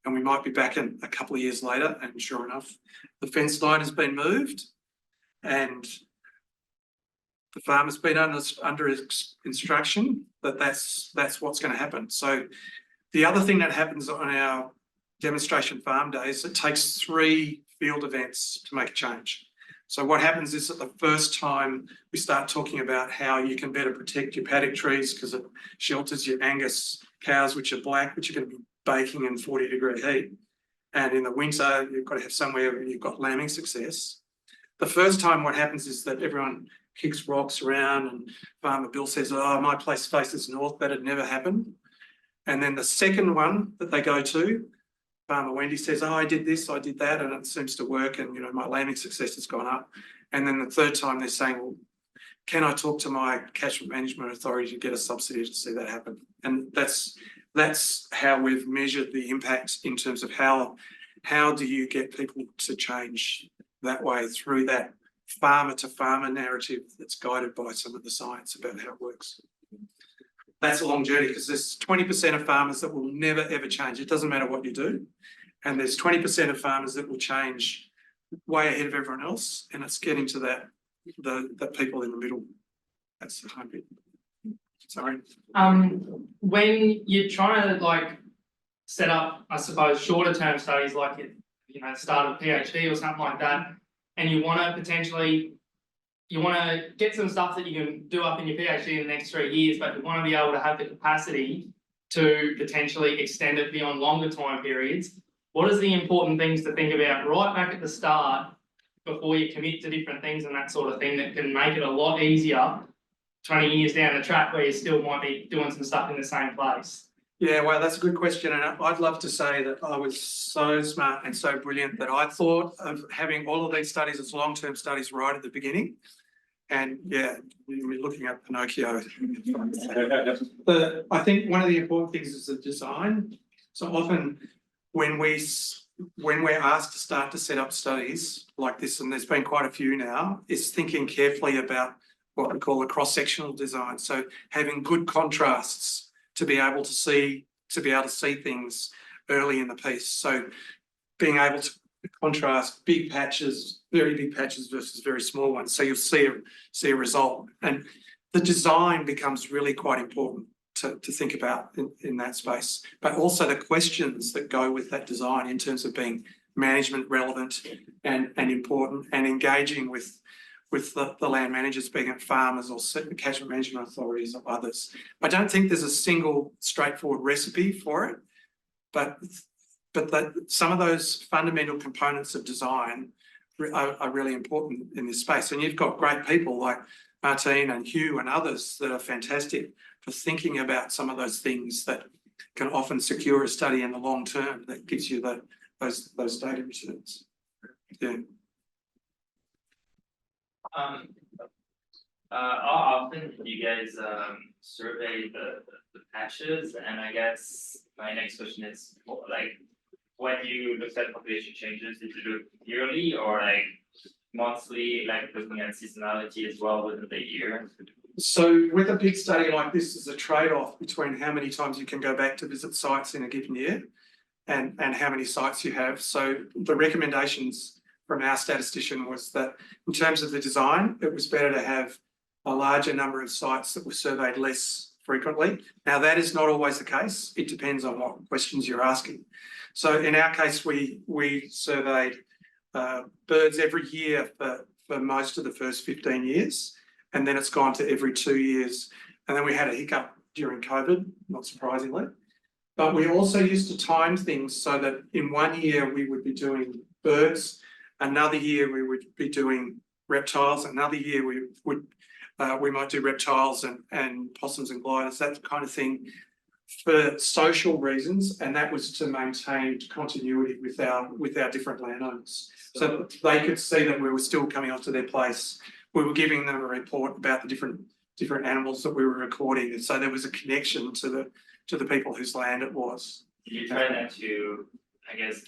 And we might be back in a couple of years later, and sure enough, the fence line has been moved and the farmer's been under instruction that that's what's going to happen. So the other thing that happens on our demonstration farm days, it takes 3 field events to make a change. So what happens is that the first time we start talking about how you can better protect your paddock trees because it shelters your Angus cows, which are black, which are going to be baking in 40-degree heat. And in the winter, you've got to have somewhere where you've got lambing success. The first time what happens is that everyone kicks rocks around and Farmer Bill says, oh, my place faces north. That'd never happen. And then the second one that they go to, Farmer Wendy says, oh, I did this, I did that, and it seems to work, and my lambing success has gone up. And then the third time they're saying, well, can I talk to my catchment management authority to get a subsidy to see that happen? And that's how we've measured the impact in terms of how do you get people to change that way through that farmer to farmer narrative that's guided by some of the science about how it works. That's a long journey, because there's 20% of farmers that will never ever change. It doesn't matter what you do. And there's 20% of farmers that will change way ahead of everyone else. And it's getting to the people in the middle. That's the hard bit. Sorry. When you're trying to set up, I suppose, shorter term studies, like start a PhD or something like that, and you want to potentially get some stuff that you can do up in your PhD in the next 3 years, but you want to be able to have the capacity to potentially extend it beyond longer time periods. What is the important things to think about right back at the start before you commit to different things and that sort of thing that can make it a lot easier 20 years down the track where you still might be doing some stuff in the same place? Yeah, well, that's a good question. And I'd love to say that I was so smart and so brilliant that I thought of having all of these studies as long-term studies right at the beginning. And yeah, we're looking at Pinocchio. I think one of the important things is the design. So often when we're asked to start to set up studies like this, and there's been quite a few now, is thinking carefully about what we call a cross-sectional design. So having good contrasts to be able to see things early in the piece. So being able to contrast big patches, very big patches versus very small ones. So you'll see a result. And the design becomes really quite important to think about in that space, but also the questions that go with that design in terms of being management relevant and important, and engaging with the land managers, being it farmers or catchment management authorities or others. I don't think there's a single straightforward recipe for it, but some of those fundamental components of design are really important in this space. And you've got great people like Martine and Hugh and others that are fantastic for thinking about some of those things that can often secure a study in the long term that gives you those data returns. Yeah. Often you guys survey the patches, and I guess my next question is like, when you look at population changes, did you do it yearly or like monthly, like looking at seasonality as well within the year? So with a big study like this, there's a trade-off between how many times you can go back to visit sites in a given year and how many sites you have. So the recommendations from our statistician was that in terms of the design, it was better to have a larger number of sites that were surveyed less frequently. Now, that is not always the case. It depends on what questions you're asking. So in our case, we surveyed birds every year for most of the first 15 years, and then it's gone to every 2 years. And then we had a hiccup during COVID, not surprisingly. But we also used to time things so that in 1 year we would be doing birds, another year we would be doing reptiles, another year we might do reptiles and possums and gliders, that kind of thing, for social reasons, and that was to maintain continuity with our different landowners. So they could see that we were still coming onto their place. We were giving them a report about the different animals that we were recording, and so there was a connection to the people whose land it was. Did you try not to, I guess,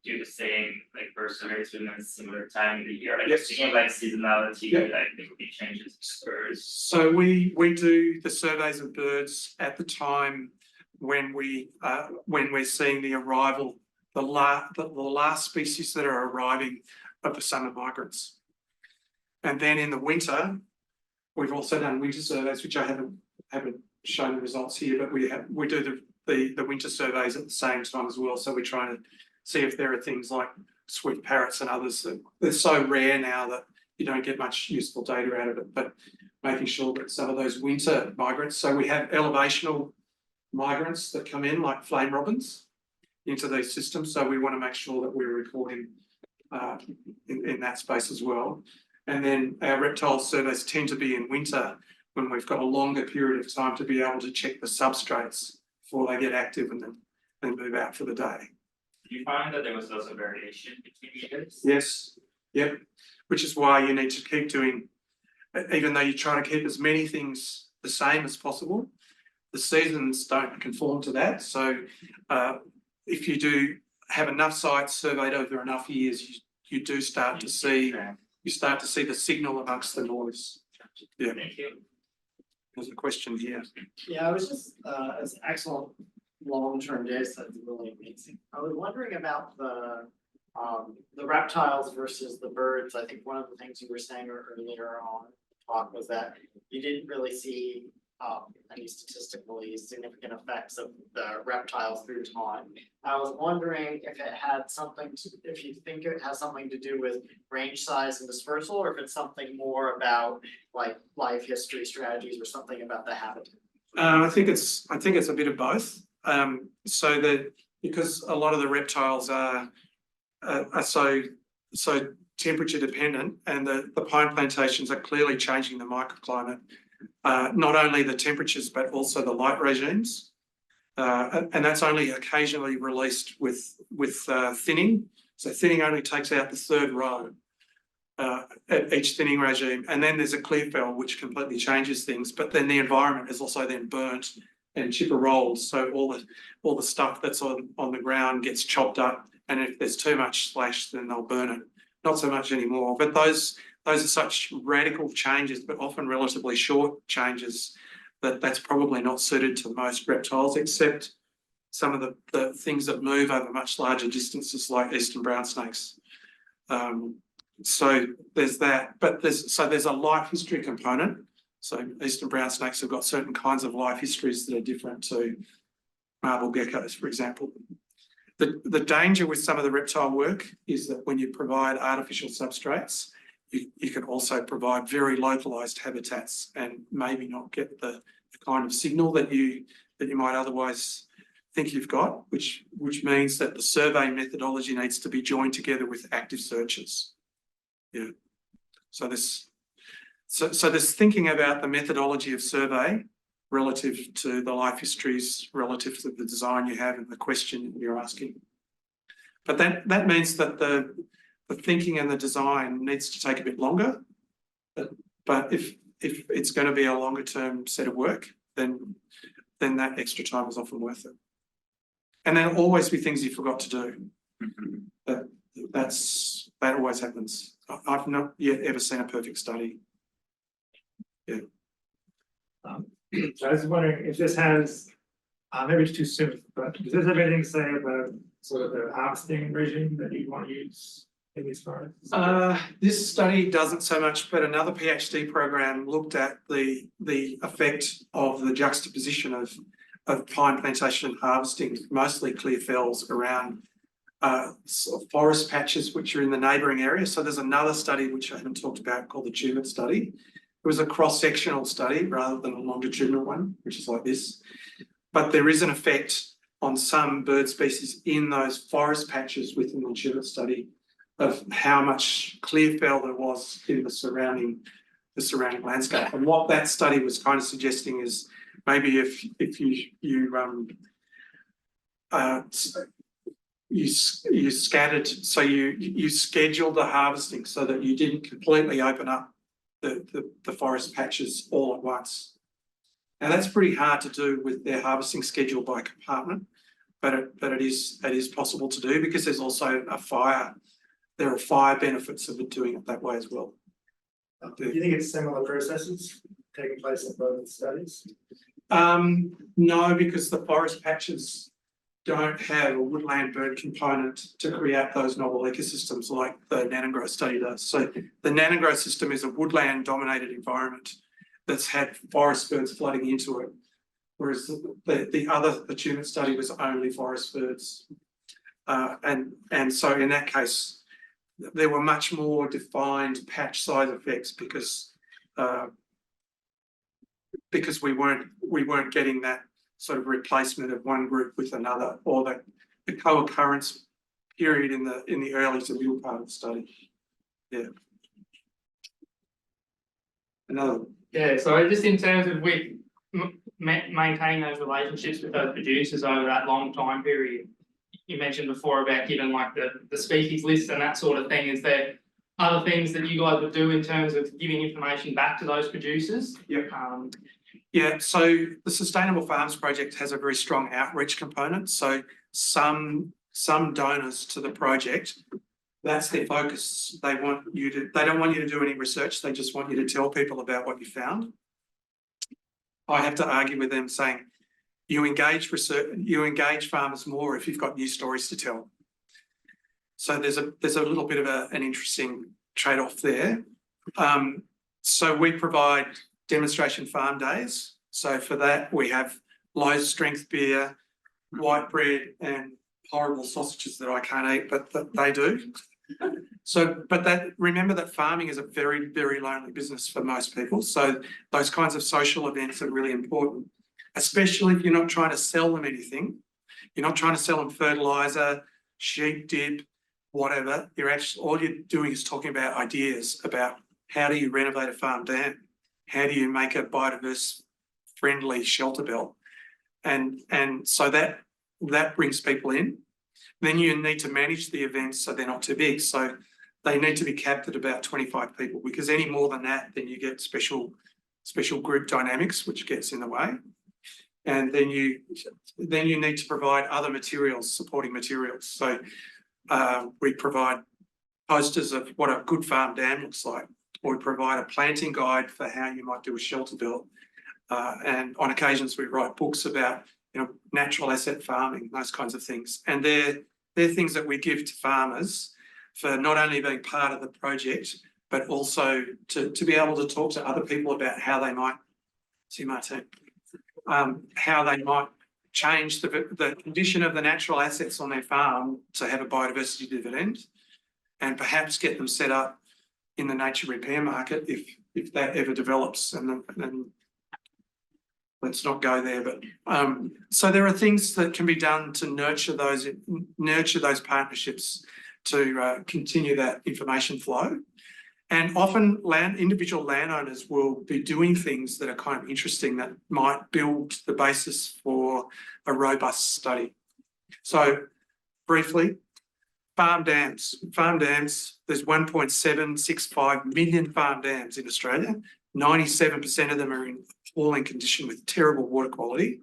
do the same like bird surveys within a similar time of the year? Like Yes. seeing like seasonality, Yeah. like there could be changes to birds. So we do the surveys of birds at the time when we're seeing the arrival, the last species that are arriving of the summer migrants. And then in the winter, we've also done winter surveys, which I haven't shown the results here, but we do the winter surveys at the same time as well. So we're trying to see if there are things like swift parrots and others that they're so rare now that you don't get much useful data out of it, but making sure that some of those winter migrants, so we have elevational migrants that come in like flame robins into these systems. So we want to make sure that we're recording in that space as well. And then our reptile surveys tend to be in winter when we've got a longer period of time to be able to check the substrates before they get active and then move out for the day. Did you find that there was also variation between years? Yes, yep. Which is why you need to keep doing, even though you try to keep as many things the same as possible, the seasons don't conform to that. So if you do have enough sites surveyed over enough years, you do start to see the signal amongst the noise. Yeah. Thank you. There's a question here. Yeah, I was just, it's an excellent long-term data set, it's really amazing. I was wondering about the reptiles versus the birds. I think one of the things you were saying earlier on talk was that you didn't really see any statistically significant effects of the reptiles through time. I was wondering if it had something to, if you think it has something to do with range size and dispersal, or if it's something more about like life history strategies or something about the habitat. I think it's a bit of both. So that because a lot of the reptiles are so temperature dependent, and the pine plantations are clearly changing the microclimate. Not only the temperatures, but also the light regimes. And that's only occasionally released with thinning. So thinning only takes out the third row at each thinning regime. And then there's a clear fell, which completely changes things. But then the environment is also then burnt and chipper rolled. So all the stuff that's on the ground gets chopped up. And if there's too much slash, then they'll burn it. Not so much anymore. But those are such radical changes, but often relatively short changes, that's probably not suited to most reptiles, except some of the things that move over much larger distances, like eastern brown snakes. So there's that, but there's a life history component. So eastern brown snakes have got certain kinds of life histories that are different to marble geckos, for example. The danger with some of the reptile work is that when you provide artificial substrates, you can also provide very localized habitats and maybe not get the kind of signal that you might otherwise think you've got, which means that the survey methodology needs to be joined together with active searches. Yeah. So there's thinking about the methodology of survey relative to the life histories, relative to the design you have and the question you're asking. But that means that the thinking and the design needs to take a bit longer. But if it's going to be a longer term set of work, then that extra time is often worth it. And there'll always be things you forgot to do. That always happens. I've not yet ever seen a perfect study. Yeah. I was wondering if this has, maybe it's too soon, but does this have anything to say about sort of the harvesting regime that you want to use in these forests? This study doesn't so much, but another PhD program looked at the effect of the juxtaposition of pine plantation and harvesting, mostly clear fells around sort of forest patches which are in the neighbouring area. So there's another study which I haven't talked about called the Tumut study. It was a cross-sectional study rather than a longitudinal one, which is like this. But there is an effect on some bird species in those forest patches within the Tumut study of how much clear fell there was in the surrounding landscape. And what that study was kind of suggesting is maybe if you scattered, so you scheduled the harvesting so that you didn't completely open up the forest patches all at once. Now that's pretty hard to do with their harvesting schedule by compartment, but it is possible to do because there's also there are fire benefits of doing it that way as well. Do you think it's similar processes taking place in both studies? No, because the forest patches don't have a woodland bird component to create those novel ecosystems like the Nanangroe study does. So the Nanangroe system is a woodland dominated environment that's had forest birds flooding into it, whereas the Tumut study was only forest birds. And so in that case, there were much more defined patch size effects because we weren't getting that sort of replacement of one group with another, or the co-occurrence period in the early to middle part of the study. Yeah. Another. Yeah, so just in terms of maintaining those relationships with those producers over that long time period, you mentioned before about giving like the species list and that sort of thing. Is there other things that you guys would do in terms of giving information back to those producers? Yep. Yeah, so the Sustainable Farms Project has a very strong outreach component. So some donors to the project, that's their focus. They don't want you to do any research. They just want you to tell people about what you found. I have to argue with them saying, you engage farmers more if you've got new stories to tell. So there's a little bit of an interesting trade-off there. So we provide demonstration farm days. So for that, we have low strength beer, white bread, and horrible sausages that I can't eat, but that they do. So, remember that farming is a very, very lonely business for most people. So those kinds of social events are really important, especially if you're not trying to sell them anything. You're not trying to sell them fertilizer, sheep dip, whatever. All you're doing is talking about ideas about how do you renovate a farm dam? How do you make a biodiverse friendly shelter belt? And so that brings people in. Then you need to manage the events so they're not too big. So they need to be capped at about 25 people, because any more than that, then you get special group dynamics, which gets in the way. And then you need to provide other materials, supporting materials. So we provide posters of what a good farm dam looks like, or we provide a planting guide for how you might do a shelter belt. And on occasions we write books about natural asset farming, those kinds of things. And they're things that we give to farmers for not only being part of the project, but also to be able to talk to other people about how they might, how they might change the condition of the natural assets on their farm to have a biodiversity dividend, and perhaps get them set up in the nature repair market if that ever develops. And let's not go there, but so there are things that can be done to nurture those partnerships to continue that information flow. And often individual landowners will be doing things that are kind of interesting that might build the basis for a robust study. So briefly, farm dams, there's 1.765 million farm dams in Australia. 97% of them are in appalling condition with terrible water quality.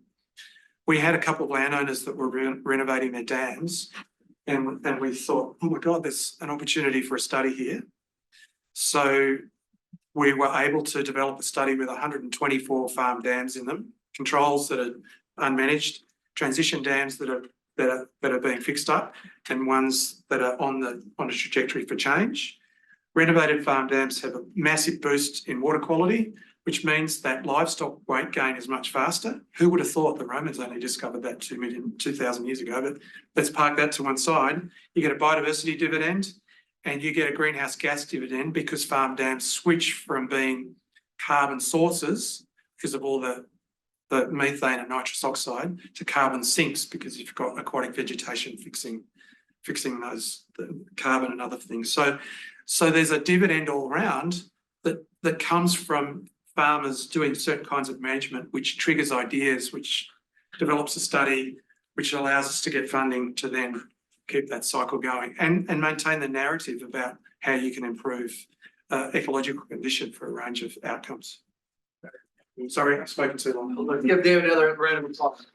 We had a couple of landowners that were renovating their dams, and we thought, oh my God, there's an opportunity for a study here. So we were able to develop a study with 124 farm dams in them, controls that are unmanaged, transition dams that are being fixed up, and ones that are on a trajectory for change. Renovated farm dams have a massive boost in water quality, which means that livestock won't gain as much faster. Who would have thought the Romans only discovered that 2,000 years ago? But let's park that to one side. You get a biodiversity dividend and you get a greenhouse gas dividend because farm dams switch from being carbon sources because of all the methane and nitrous oxide to carbon sinks because you've got aquatic vegetation fixing those the carbon and other things. So there's a dividend all around that comes from farmers doing certain kinds of management, which triggers ideas, which develops a study, which allows us to get funding to then keep that cycle going and maintain the narrative about how you can improve ecological condition for a range of outcomes. Sorry, I've spoken too long. Let's give David another round of applause.